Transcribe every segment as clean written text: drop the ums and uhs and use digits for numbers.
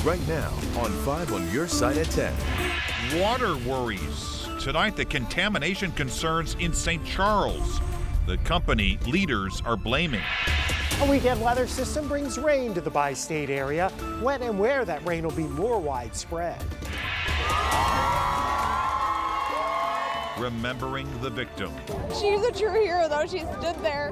right now on 5 on your side at 10. Water worries. Tonight, the contamination concerns in St. Charles. The company leaders are blaming. A weekend weather system brings rain to the bi-state area. When and where that rain will be more widespread. Remembering the victim. She's a true hero, though. She stood there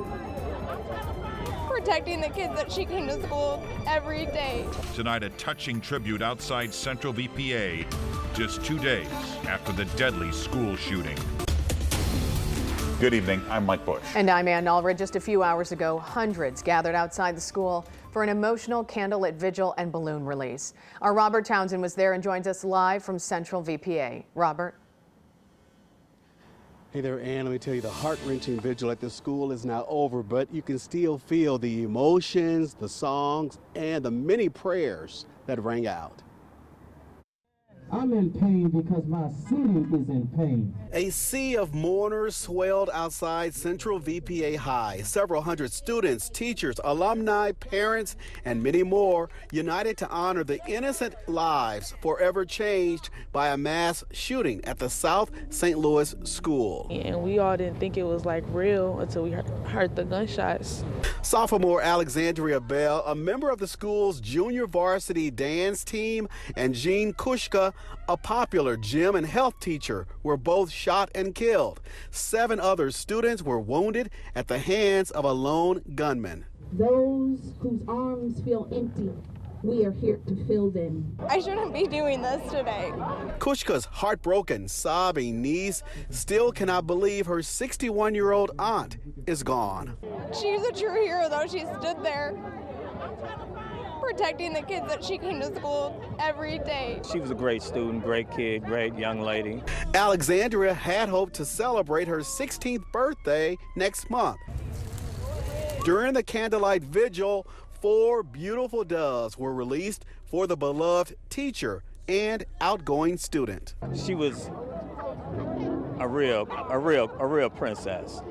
protecting the kids that she came to school every day. Tonight, a touching tribute outside Central VPA, just 2 days after the deadly school shooting. Good evening, I'm Mike Bush. And I'm Ann Allred. Just a few hours ago, hundreds gathered outside the school for an emotional candlelit vigil and balloon release. Our Robert Townsend was there and joins us live from Central VPA. Robert? Hey there, Ann. Let me tell you, the heart-wrenching vigil at this school is now over, but you can still feel the emotions, the songs, and the many prayers that rang out. I'm in pain because my city is in pain. A sea of mourners swelled outside Central VPA High. Several hundred students, teachers, alumni, parents, and many more united to honor the innocent lives forever changed by a mass shooting at the South St. Louis school. And we all didn't think it was like real until we heard the gunshots. Sophomore Alexandria Bell, a member of the school's junior varsity dance team, and Jean Kushka, a popular gym and health teacher, were both shot and killed. 7 other students were wounded at the hands of a lone gunman. Those whose arms feel empty, we are here to fill them. I shouldn't be doing this today. Kushka's heartbroken, sobbing niece still cannot believe her 61-year-old aunt is gone. She's a true hero, though. She stood there protecting the kids that she came to school every day. She was a great student, great kid, great young lady. Alexandria had hoped to celebrate her 16th birthday next month. During the candlelight vigil, 4 beautiful doves were released for the beloved teacher and outgoing student. She was a real princess.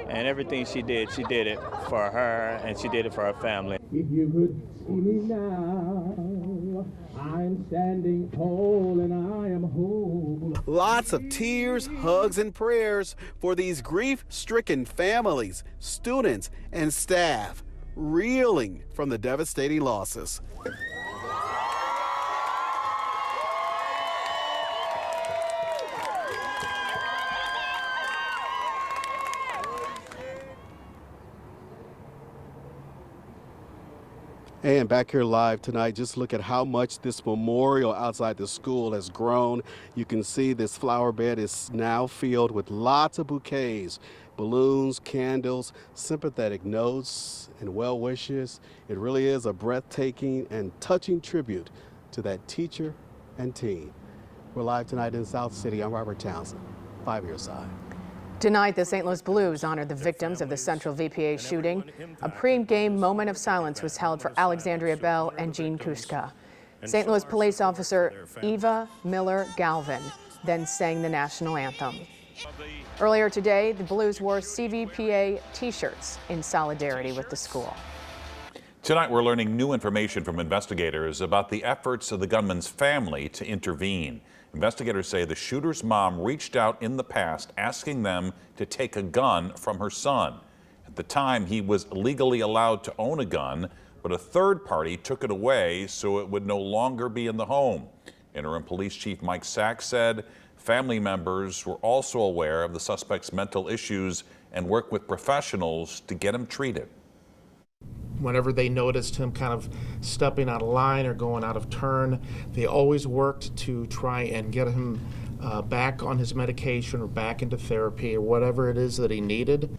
And everything she did it for her, and she did it for her family. If you could see me now, I'm standing tall and I am whole. Lots of tears, hugs, and prayers for these grief-stricken families, students, and staff reeling from the devastating losses. And back here live tonight, just look at how much this memorial outside the school has grown. You can see this flower bed is now filled with lots of bouquets, balloons, candles, sympathetic notes, and well wishes. It really is a breathtaking and touching tribute to that teacher and team. We're live tonight in South City. I'm Robert Townsend, 5 Your Side. Tonight, the St. Louis Blues honored the victims of the Central VPA shooting. A pre-game moment of silence was held for Alexandria Bell and Jean Kushka. St. Louis police officer Eva Miller Galvin then sang the national anthem. Earlier today, the Blues wore CVPA t-shirts in solidarity with the school. Tonight, we're learning new information from investigators about the efforts of the gunman's family to intervene. Investigators say the shooter's mom reached out in the past asking them to take a gun from her son. At the time, he was legally allowed to own a gun, but a third party took it away so it would no longer be in the home. Interim Police Chief Mike Sachs said family members were also aware of the suspect's mental issues and worked with professionals to get him treated. Whenever they noticed him kind of stepping out of line or going out of turn, they always worked to try and get him back on his medication or back into therapy or whatever it is that he needed.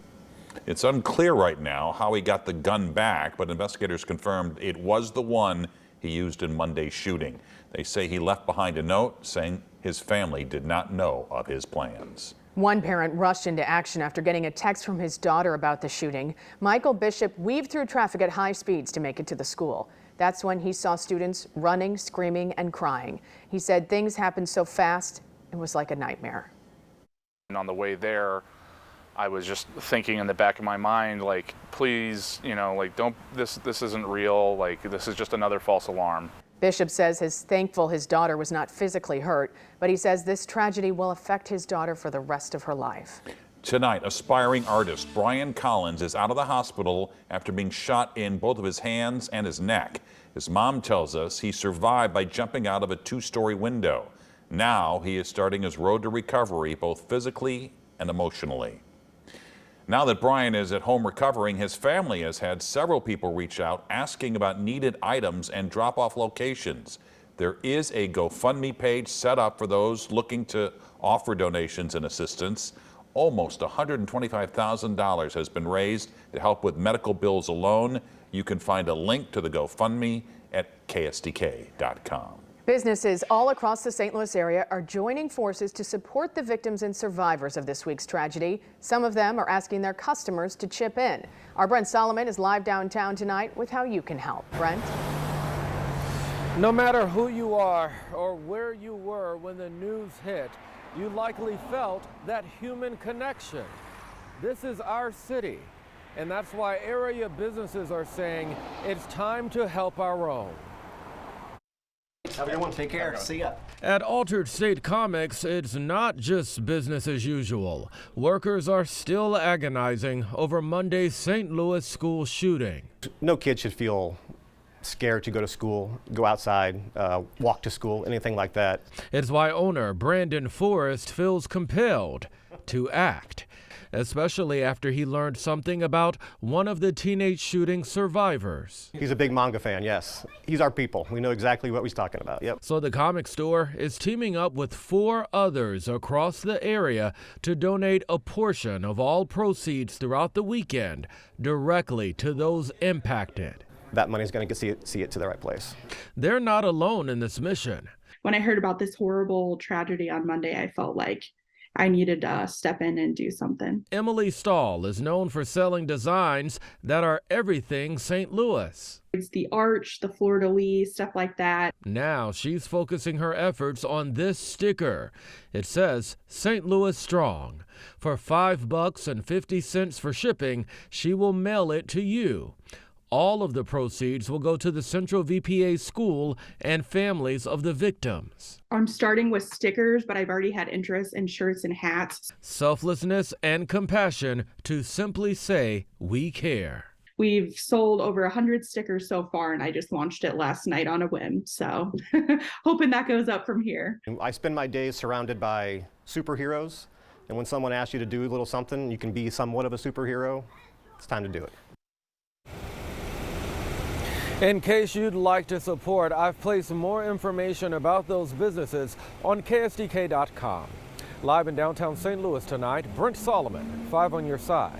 It's unclear right now how he got the gun back, but investigators confirmed it was the one he used in Monday's shooting. They say he left behind a note saying his family did not know of his plans. One parent rushed into action after getting a text from his daughter about the shooting. Michael Bishop weaved through traffic at high speeds to make it to the school. That's when he saw students running, screaming, and crying. He said things happened so fast, it was like a nightmare. And on the way there, I was just thinking in the back of my mind, like, please, you know, like, don't, this isn't real. Like, this is just another false alarm. Bishop says he's thankful his daughter was not physically hurt, but he says this tragedy will affect his daughter for the rest of her life. Tonight, aspiring artist Brian Collins is out of the hospital after being shot in both of his hands and his neck. His mom tells us he survived by jumping out of a 2-story window. Now he is starting his road to recovery, both physically and emotionally. Now that Brian is at home recovering, his family has had several people reach out asking about needed items and drop-off locations. There is a GoFundMe page set up for those looking to offer donations and assistance. Almost $125,000 has been raised to help with medical bills alone. You can find a link to the GoFundMe at KSDK.com. Businesses all across the St. Louis area are joining forces to support the victims and survivors of this week's tragedy. Some of them are asking their customers to chip in. Our Brent Solomon is live downtown tonight with how you can help. Brent? No matter who you are or where you were when the news hit, you likely felt that human connection. This is our city, and that's why area businesses are saying it's time to help our own. Have a good one. Take care. See ya. At Altered State Comics, it's not just business as usual. Workers are still agonizing over Monday's St. Louis school shooting. No kid should feel scared to go to school, go outside, walk to school, anything like that. It's why owner Brandon Forrest feels compelled to act, especially after he learned something about one of the teenage shooting survivors. He's a big manga fan, yes. He's our people. We know exactly what he's talking about, yep. So the comic store is teaming up with 4 others across the area to donate a portion of all proceeds throughout the weekend directly to those impacted. That money's going to see it to the right place. They're not alone in this mission. When I heard about this horrible tragedy on Monday, I felt like I needed to step in and do something. Emily Stahl is known for selling designs that are everything St. Louis. It's the arch, the fleur-de-lis, stuff like that. Now she's focusing her efforts on this sticker. It says St. Louis Strong. For $5.50 for shipping, she will mail it to you. All of the proceeds will go to the Central VPA school and families of the victims. I'm starting with stickers, but I've already had interest in shirts and hats. Selflessness and compassion to simply say, we care. We've sold over 100 stickers so far, and I just launched it last night on a whim. So hoping that goes up from here. I spend my days surrounded by superheroes. And when someone asks you to do a little something, you can be somewhat of a superhero. It's time to do it. In case you'd like to support, I've placed more information about those businesses on KSDK.com. Live in downtown St. Louis tonight, Brent Solomon, 5 on your side.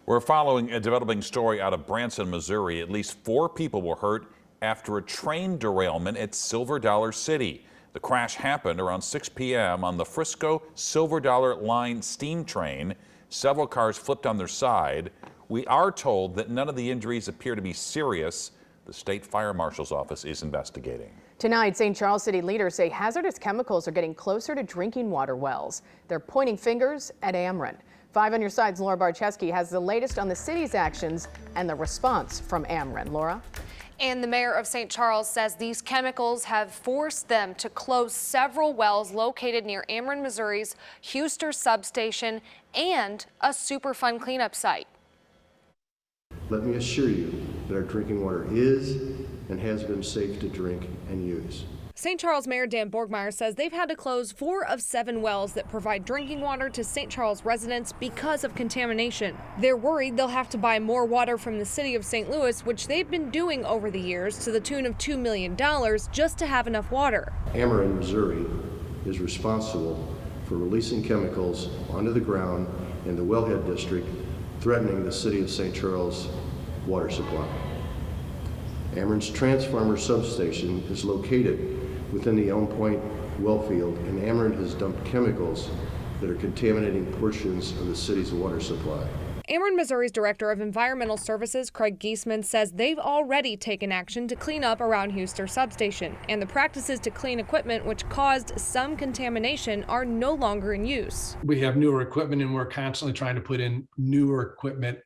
We're following a developing story out of Branson, Missouri. At least 4 people were hurt after a train derailment at Silver Dollar City. The crash happened around 6 p.m. on the Frisco Silver Dollar Line steam train. Several cars flipped on their side. We are told that none of the injuries appear to be serious. The state fire marshal's office is investigating. Tonight, St. Charles City leaders say hazardous chemicals are getting closer to drinking water wells. They're pointing fingers at Ameren. 5 on your side's Laura Barcheski has the latest on the city's actions and the response from Ameren. Laura? And the mayor of St. Charles says these chemicals have forced them to close several wells located near Ameren, Missouri's Huster substation and a Superfund cleanup site. Let me assure you that our drinking water is and has been safe to drink and use. St. Charles Mayor Dan Borgmeyer says they've had to close 4 of 7 wells that provide drinking water to St. Charles residents because of contamination. They're worried they'll have to buy more water from the city of St. Louis, which they've been doing over the years to the tune of $2 million just to have enough water. Ameren, Missouri is responsible for releasing chemicals onto the ground in the Wellhead District, threatening the city of St. Charles water supply. Ameren's Transformer substation is located within the Elm Point well field, and Ameren has dumped chemicals that are contaminating portions of the city's water supply. Ameren, Missouri's Director of Environmental Services, Craig Giesman, says they've already taken action to clean up around Huster substation, and the practices to clean equipment which caused some contamination are no longer in use. We have newer equipment, and we're constantly trying to put in newer equipment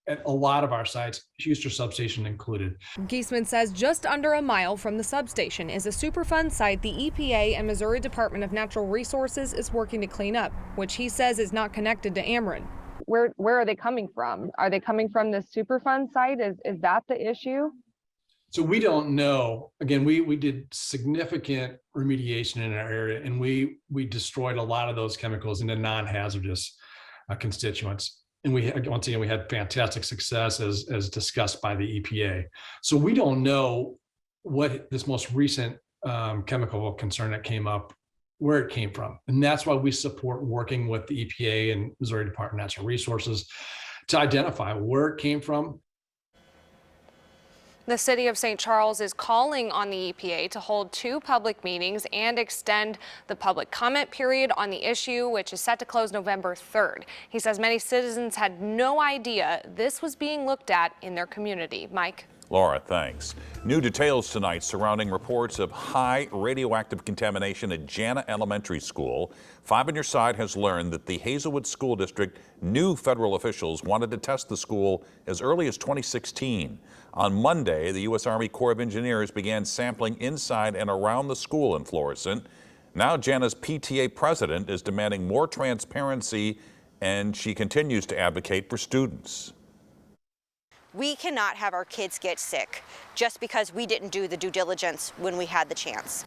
at a lot of our sites, Schuster substation included. Giesman says just under a mile from the substation is a Superfund site the EPA and Missouri Department of Natural Resources is working to clean up, which he says is not connected to Ameren. Where are they coming from? Are they coming from the Superfund site? Is that the issue? So we don't know. Again, we did significant remediation in our area, and we destroyed a lot of those chemicals into non-hazardous constituents. And once again, we had fantastic success as discussed by the EPA. So we don't know what this most recent chemical concern that came up, where it came from. And that's why we support working with the EPA and Missouri Department of Natural Resources to identify where it came from. The city of St. Charles is calling on the EPA to hold 2 public meetings and extend the public comment period on the issue, which is set to close November 3rd. He says many citizens had no idea this was being looked at in their community. Mike? Laura, thanks. New details tonight surrounding reports of high radioactive contamination at Jana Elementary School. 5 on Your Side has learned that the Hazelwood School District knew federal officials wanted to test the school as early as 2016. On Monday, the U.S. Army Corps of Engineers began sampling inside and around the school in Florissant. Now Jana's PTA president is demanding more transparency, and she continues to advocate for students. We cannot have our kids get sick just because we didn't do the due diligence when we had the chance.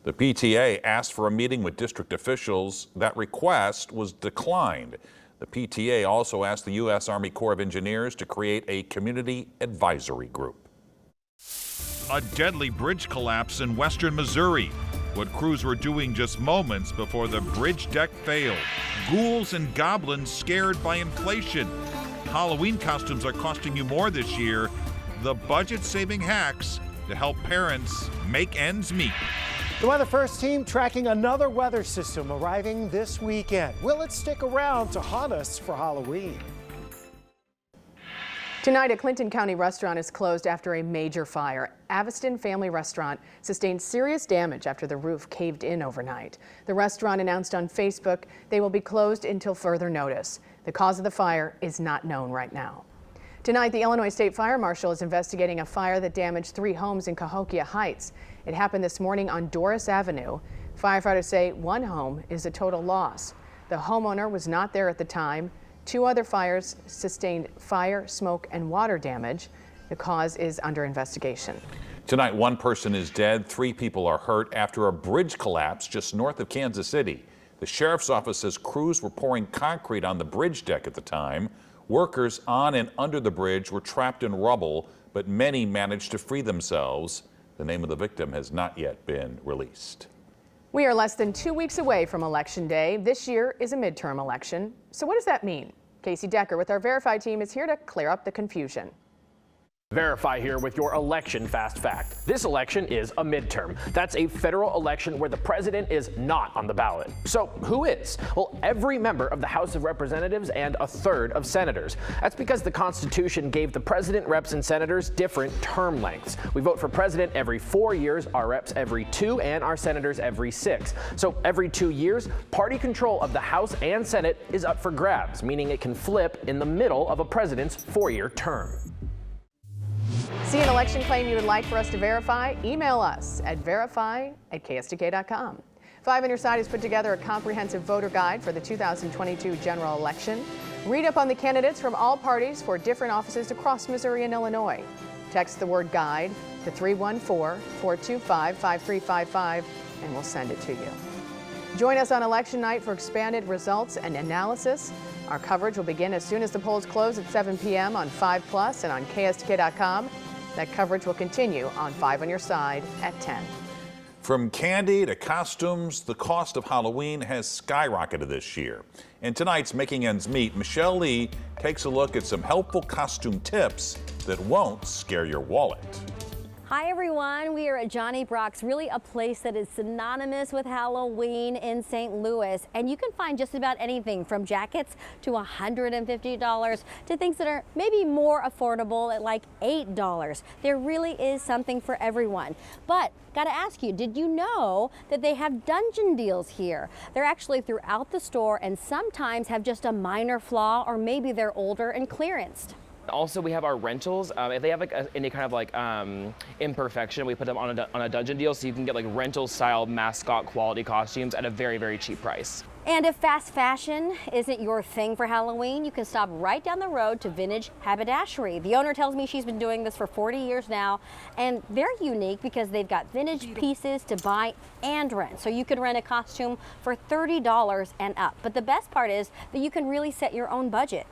The PTA asked for a meeting with district officials. That request was declined. The PTA also asked the U.S. Army Corps of Engineers to create a community advisory group. A deadly bridge collapse in western Missouri. What crews were doing just moments before the bridge deck failed. Ghouls and goblins scared by inflation. Halloween costumes are costing you more this year. The budget-saving hacks to help parents make ends meet. The Weather First team tracking another weather system arriving this weekend. Will it stick around to haunt us for Halloween? Tonight, a Clinton County restaurant is closed after a major fire. Aveston Family Restaurant sustained serious damage after the roof caved in overnight. The restaurant announced on Facebook they will be closed until further notice. The cause of the fire is not known right now. Tonight, the Illinois State Fire Marshal is investigating a fire that damaged 3 homes in Cahokia Heights. It happened this morning on Doris Avenue. Firefighters say 1 home is a total loss. The homeowner was not there at the time. 2 other fires sustained fire, smoke, and water damage. The cause is under investigation. Tonight, 1 person is dead, 3 people are hurt after a bridge collapse just north of Kansas City. The sheriff's office says crews were pouring concrete on the bridge deck at the time. Workers on and under the bridge were trapped in rubble, but many managed to free themselves. The name of the victim has not yet been released. We are less than 2 weeks away from Election Day. This year is a midterm election. So what does that mean? Casey Decker with our Verify team is here to clear up the confusion. Verify here with your election fast fact. This election is a midterm. That's a federal election where the president is not on the ballot. So who is? Well, every member of the House of Representatives and a third of senators. That's because the Constitution gave the president, reps, and senators different term lengths. We vote for president every 4 years, our reps every 2, and our senators every 6. So every 2 years, party control of the House and Senate is up for grabs, meaning it can flip in the middle of a president's 4-year term. See an election claim you would like for us to verify? Email us at verify@kstk.com. 5 on Your Side has put together a comprehensive voter guide for the 2022 general election. Read up on the candidates from all parties for different offices across Missouri and Illinois. Text the word guide to 314-425-5355 and we'll send it to you. Join us on election night for expanded results and analysis. Our coverage will begin as soon as the polls close at 7 p.m. on 5+ and on KSTK.com. That coverage will continue on 5 on Your Side at 10. From candy to costumes, the cost of Halloween has skyrocketed this year. In tonight's Making Ends Meet, Michelle Lee takes a look at some helpful costume tips that won't scare your wallet. Hi everyone, we are at Johnny Brock's, really a place that is synonymous with Halloween in St. Louis. And you can find just about anything from jackets to $150 to things that are maybe more affordable at like $8. There really is something for everyone. But gotta ask you, did you know that they have dungeon deals here? They're actually throughout the store and sometimes have just a minor flaw or maybe they're older and clearanced. Also, we have our rentals. If they have like any kind of imperfection, we put them on a dungeon deal, so you can get like rental-style mascot quality costumes at a very, very cheap price. And if fast fashion isn't your thing for Halloween, you can stop right down the road to Vintage Haberdashery. The owner tells me she's been doing this for 40 years now, and they're unique because they've got vintage pieces to buy and rent. So you can rent a costume for $30 and up. But the best part is that you can really set your own budget.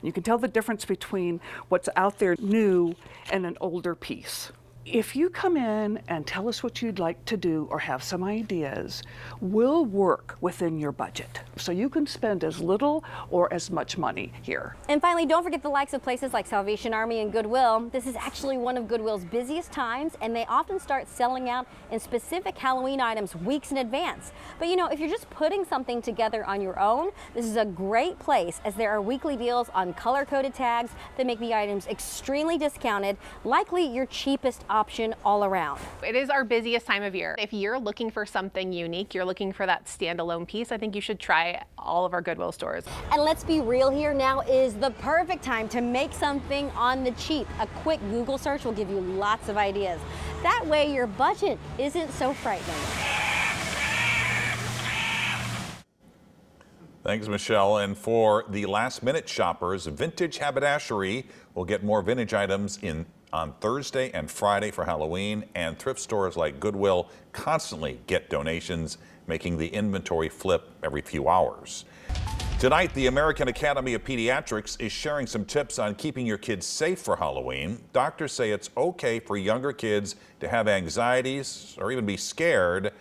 You can tell the difference between what's out there new and an older piece. If you come in and tell us what you'd like to do or have some ideas, we'll work within your budget. So you can spend as little or as much money here. And finally, don't forget the likes of places like Salvation Army and Goodwill. This is actually one of Goodwill's busiest times, and they often start selling out in specific Halloween items weeks in advance. But you know, if you're just putting something together on your own, this is a great place, as there are weekly deals on color-coded tags that make the items extremely discounted, likely your cheapest option all around. It is our busiest time of year. If you're looking for something unique, you're looking for that standalone piece, I think you should try all of our Goodwill stores. And let's be real here, now is the perfect time to make something on the cheap. A quick Google search will give you lots of ideas. That way your budget isn't so frightening. Thanks, Michelle. And for the last-minute shoppers, Vintage Haberdashery will get more vintage items on Thursday and Friday for Halloween, and thrift stores like Goodwill constantly get donations, making the inventory flip every few hours. Tonight, the American Academy of Pediatrics is sharing some tips on keeping your kids safe for Halloween. Doctors say it's okay for younger kids to have anxieties or even be scared,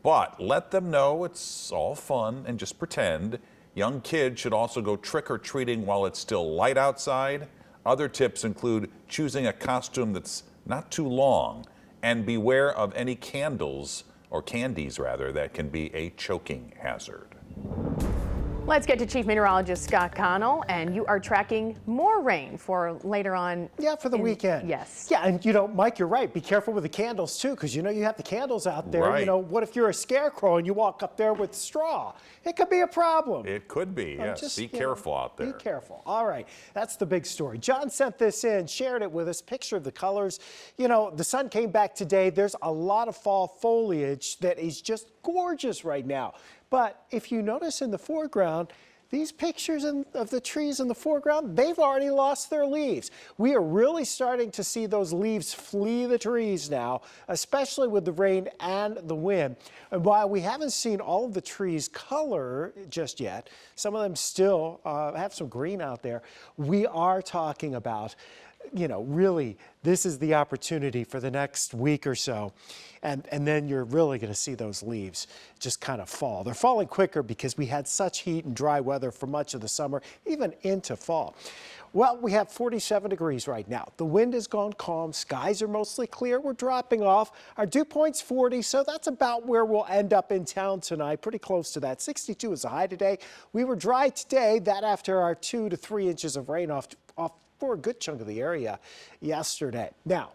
but let them know it's all fun and just pretend. Young kids should also go trick-or-treating while it's still light outside. Other tips include choosing a costume that's not too long, and beware of any candles, or candies rather, that can be a choking hazard. Let's get to Chief Meteorologist Scott Connell, and you are tracking more rain for later on. Yeah, for the weekend. Yes. Yeah, and you know, Mike, you're right. Be careful with the candles too, because you know you have the candles out there. Right. You know, what if you're a scarecrow and you walk up there with straw? It could be a problem. It could be, yes. Just, be careful out there. Be careful. All right, that's the big story. John sent this in, shared it with us, picture of the colors. You know, the sun came back today. There's a lot of fall foliage that is just gorgeous right now. But if you notice in the foreground, these pictures of the trees in the foreground, they've already lost their leaves. We are really starting to see those leaves flee the trees now, especially with the rain and the wind. And while we haven't seen all of the trees color just yet, some of them still have some green out there, we are talking about, you know, really, this is the opportunity for the next week or so. And then you're really going to see those leaves just kind of fall. They're falling quicker because we had such heat and dry weather for much of the summer, even into fall. Well, we have 47 degrees right now. The wind has gone calm. Skies are mostly clear. We're dropping off. Our dew point's 40, so that's about where we'll end up in town tonight, pretty close to that. 62 is the high today. We were dry today, that after our 2 to 3 inches of rain off for a good chunk of the area yesterday. Now,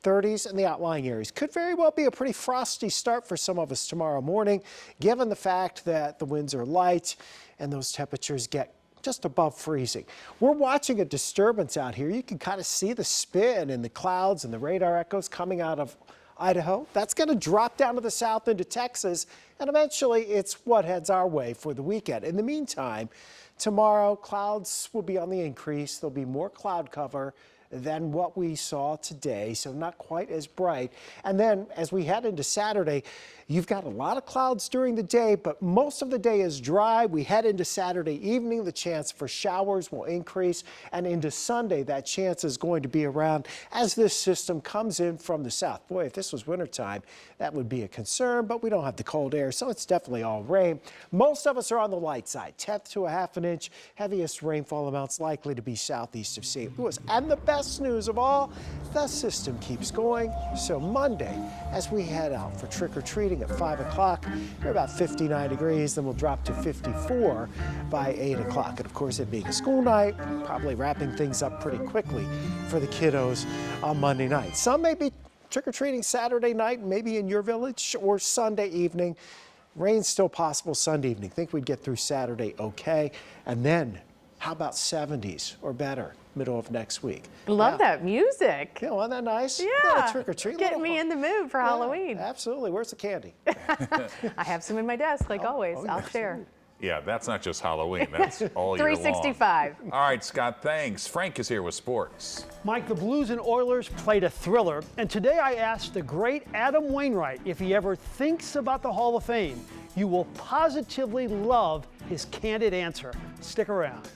30s in the outlying areas. Could very well be a pretty frosty start for some of us tomorrow morning, given the fact that the winds are light and those temperatures get just above freezing. We're watching a disturbance out here. You can kind of see the spin in the clouds and the radar echoes coming out of Idaho. That's going to drop down to the south into Texas, and eventually it's what heads our way for the weekend. In the meantime, tomorrow clouds will be on the increase. There'll be more cloud cover than what we saw today, so not quite as bright. And then as we head into Saturday, you've got a lot of clouds during the day, but most of the day is dry. We head into Saturday evening, the chance for showers will increase, and into Sunday, that chance is going to be around as this system comes in from the south. Boy, if this was wintertime, that would be a concern, but we don't have the cold air, so it's definitely all rain. Most of us are on the light side, 1/10 to 1/2 inch. Heaviest rainfall amounts likely to be southeast of St. Louis. And the best news of all, the system keeps going. So Monday, as we head out for trick-or-treating at 5 o'clock, we're about 59 degrees, then we'll drop to 54 by 8 o'clock. And of course, it being a school night, probably wrapping things up pretty quickly for the kiddos on Monday night. Some may be trick-or-treating Saturday night, maybe in your village, or Sunday evening. Rain's still possible Sunday evening. Think we'd get through Saturday okay. And then, how about 70s or better middle of next week. Love that music. Yeah, wasn't that nice? Yeah. Trick or treat. Getting me in the mood for Halloween. Absolutely. Where's the candy? I have some in my desk, like always. I'll share. Yeah, that's not just Halloween. That's all year long. 365. All right, Scott, thanks. Frank is here with sports. Mike, the Blues and Oilers played a thriller, and today I asked the great Adam Wainwright if he ever thinks about the Hall of Fame. You will positively love his candid answer. Stick around.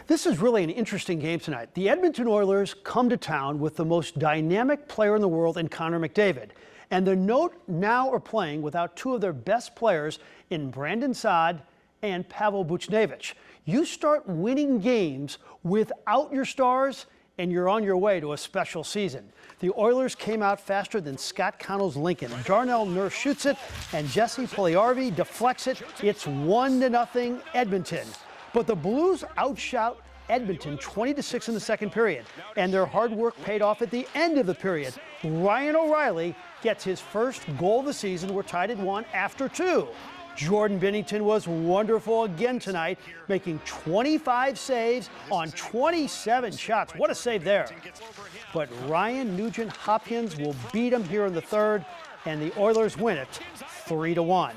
This is really an interesting game tonight. The Edmonton Oilers come to town with the most dynamic player in the world in Connor McDavid. And the Note now are playing without two of their best players in Brandon Saad and Pavel Buchnevich. You start winning games without your stars, and you're on your way to a special season. The Oilers came out faster than Scott Connell's Lincoln. Darnell Nurse shoots it, and Jesse Puljujärvi deflects it. It's 1-0 Edmonton. But the Blues outshout Edmonton 20-6 in the second period, and their hard work paid off at the end of the period. Ryan O'Reilly gets his first goal of the season. We're tied at 1 after 2. Jordan Binnington was wonderful again tonight, making 25 saves on 27 shots. What a save there. But Ryan Nugent-Hopkins will beat him here in the third, and the Oilers win it 3-1.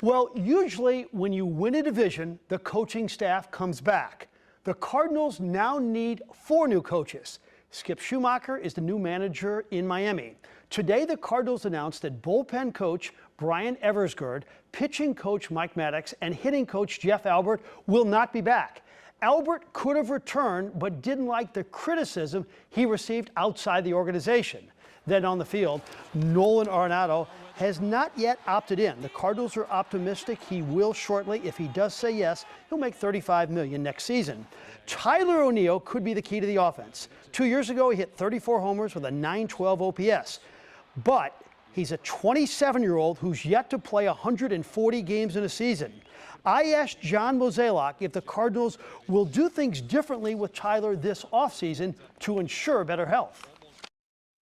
Well, usually when you win a division, the coaching staff comes back. The Cardinals now need 4 new coaches. Skip Schumacher is the new manager in Miami. Today, the Cardinals announced that bullpen coach Brian Eversgerd, pitching coach Mike Maddox, and hitting coach Jeff Albert will not be back. Albert could have returned, but didn't like the criticism he received outside the organization. Then on the field, Nolan Arenado has not yet opted in. The Cardinals are optimistic he will shortly. If he does say yes, he'll make $35 million next season. Tyler O'Neill could be the key to the offense. 2 years ago, he hit 34 homers with a .912 OPS. But he's a 27-year-old who's yet to play 140 games in a season. I asked John Mozeliak if the Cardinals will do things differently with Tyler this offseason to ensure better health.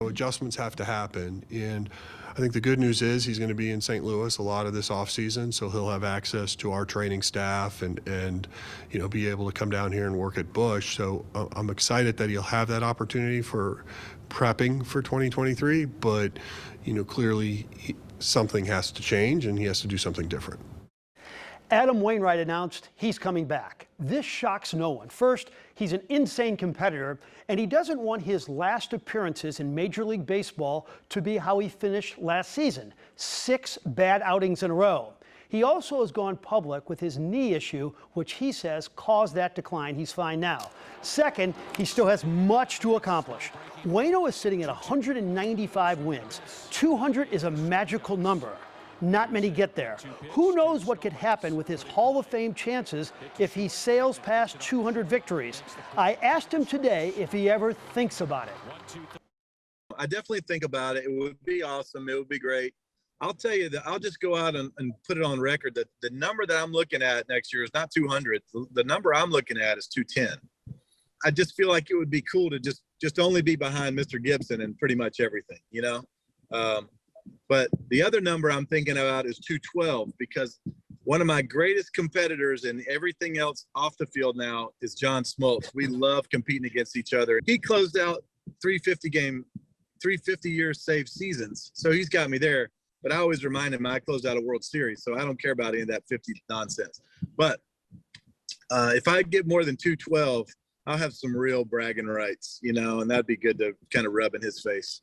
Adjustments have to happen, and I think the good news is he's going to be in St. Louis a lot of this offseason, so he'll have access to our training staff and you know, be able to come down here and work at Busch. So I'm excited that he'll have that opportunity for prepping for 2023, but you know, clearly something has to change and he has to do something different. Adam Wainwright announced he's coming back. This shocks no one. First, he's an insane competitor, and he doesn't want his last appearances in Major League Baseball to be how he finished last season, 6 bad outings in a row. He also has gone public with his knee issue, which he says caused that decline. He's fine now. Second, he still has much to accomplish. Waino is sitting at 195 wins. 200 is a magical number. Not many get there. Who knows what could happen with his Hall of Fame chances if he sails past 200 victories? I asked him today if he ever thinks about it. I definitely think about it. It would be awesome. It would be great. I'll tell you that I'll just go out and put it on record that the number that I'm looking at next year is not 200. The number I'm looking at is 210. I just feel like it would be cool to just only be behind Mr. Gibson in pretty much everything, you know? But the other number I'm thinking about is 212, because one of my greatest competitors in everything else off the field now is John Smoltz. We love competing against each other. He closed out 350 years saved seasons. So he's got me there. But I always remind him I closed out a World Series, so I don't care about any of that 50 nonsense. But if I get more than 212, I'll have some real bragging rights, you know, and that'd be good to kind of rub in his face.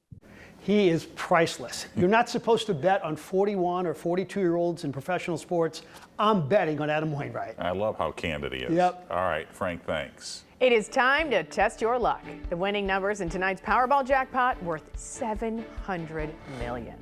He is priceless. You're not supposed to bet on 41 or 42-year-olds in professional sports. I'm betting on Adam Wainwright. I love how candid he is. Yep. All right, Frank, thanks. It is time to test your luck. The winning numbers in tonight's Powerball jackpot worth $700 million.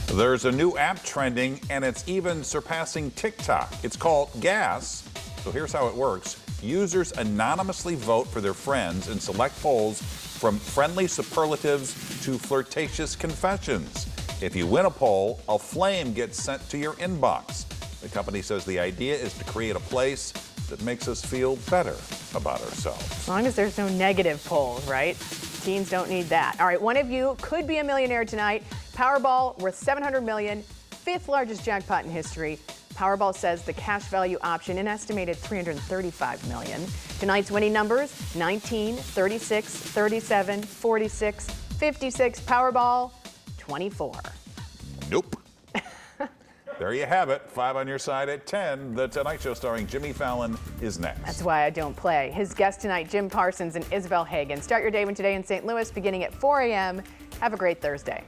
There's a new app trending, and it's even surpassing TikTok. It's called Gas. So here's how it works. Users anonymously vote for their friends and select polls from friendly superlatives to flirtatious confessions. If you win a poll, a flame gets sent to your inbox. The company says the idea is to create a place that makes us feel better about ourselves. As long as there's no negative polls, right? Teens don't need that. All right, one of you could be a millionaire tonight Powerball worth $700 million, fifth largest jackpot in history. Powerball says the cash value option an estimated $335 million. Tonight's winning numbers 19, 36, 37, 46, 56. Powerball 24. Nope. There you have it. 5 on your side at 10. The Tonight Show starring Jimmy Fallon is next. That's why I don't play. His guests tonight, Jim Parsons and Isabel Hagen. Start your day with Today in St. Louis beginning at 4 a.m. Have a great Thursday.